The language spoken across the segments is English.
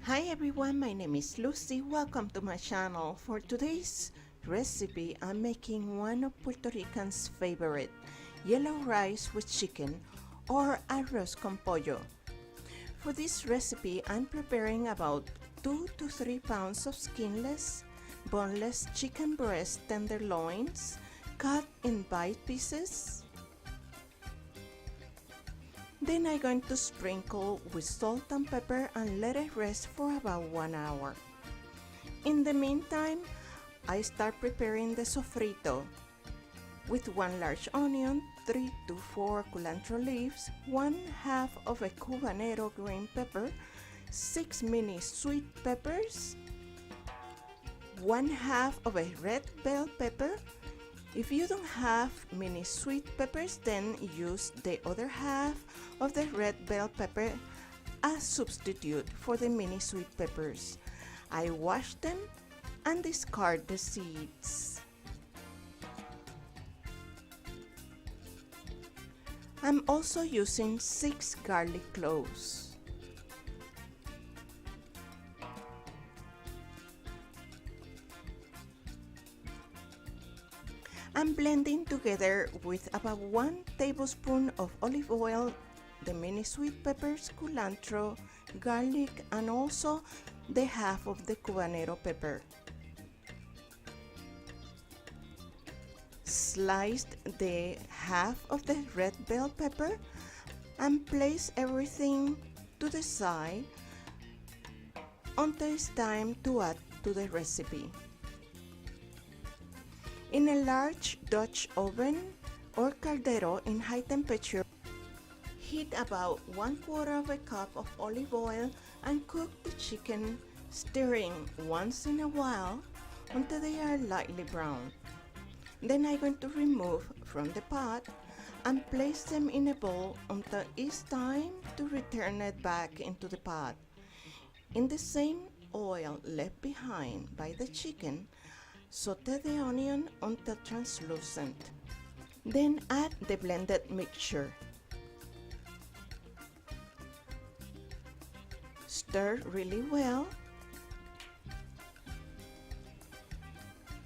Hi everyone, my name is Lucy. Welcome to my channel. For today's recipe, I'm making one of Puerto Rican's favorite, yellow rice with chicken or arroz con pollo. For this recipe, I'm preparing about 2 to 3 pounds of skinless, boneless chicken breast tenderloins cut in bite pieces. Then I'm going to sprinkle with salt and pepper and let it rest for about 1 hour. In the meantime, I start preparing the sofrito with 1 large onion, 3 to 4 culantro leaves, 1/2 of a habanero green pepper, 6 mini sweet peppers, 1/2 of a red bell pepper. If you don't have mini sweet peppers, then use the other half of the red bell pepper as substitute for the mini sweet peppers. I wash them and discard the seeds. I'm also using 6 garlic cloves. I'm blending together with about 1 tablespoon of olive oil, the mini sweet peppers, culantro, garlic, and also the half of the habanero pepper. Sliced the half of the red bell pepper and place everything to the side until it's time to add to the recipe. In a large Dutch oven or caldero in high temperature, heat about 1/4 cup of olive oil and cook the chicken, stirring once in a while until they are lightly brown. Then I'm going to remove from the pot and place them in a bowl until it's time to return it back into the pot. In the same oil left behind by the chicken, saute the onion until translucent. Then add the blended mixture. Stir really well.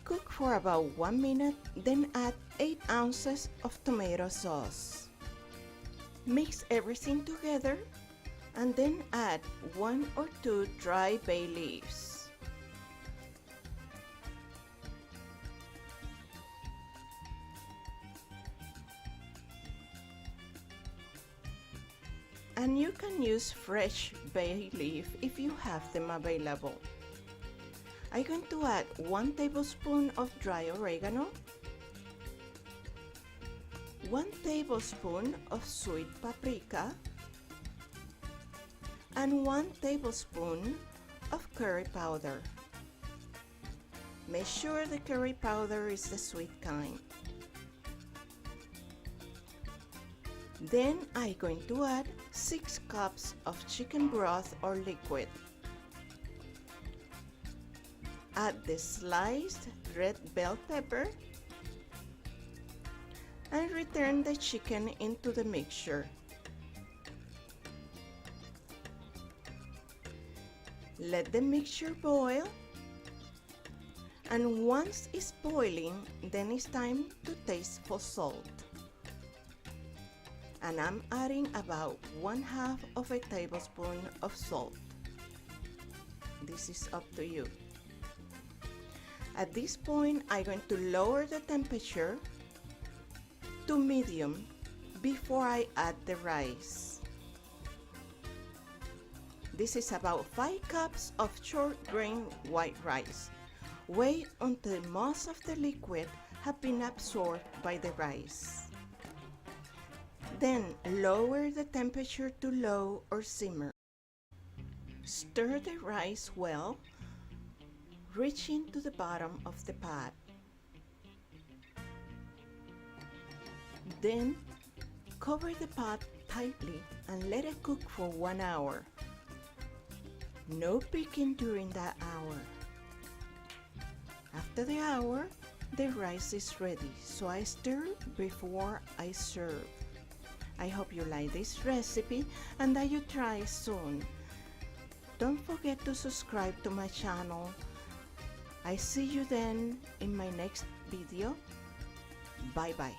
Cook for about 1 minute, then add 8 ounces of tomato sauce. Mix everything together and then add 1 or 2 dry bay leaves. And you can use fresh bay leaf if you have them available. I'm going to add 1 tablespoon of dry oregano, 1 tablespoon of sweet paprika, and 1 tablespoon of curry powder. Make sure the curry powder is the sweet kind. Then I'm going to add 6 cups of chicken broth or liquid. Add the sliced red bell pepper and return the chicken into the mixture. Let the mixture boil, and once it's boiling, then it's time to taste for salt. And I'm adding about 1/2 of a tablespoon of salt. This is up to you. At this point, I'm going to lower the temperature to medium before I add the rice. This is about 5 cups of short grain white rice. Wait until most of the liquid have been absorbed by the rice. Then lower the temperature to low or simmer. Stir the rice well, reaching to the bottom of the pot. Then cover the pot tightly and let it cook for 1 hour. No peeking during that hour. After the hour, the rice is ready, so I stir before I serve. I hope you like this recipe and that you try soon. Don't forget to subscribe to my channel. I see you then in my next video. Bye bye.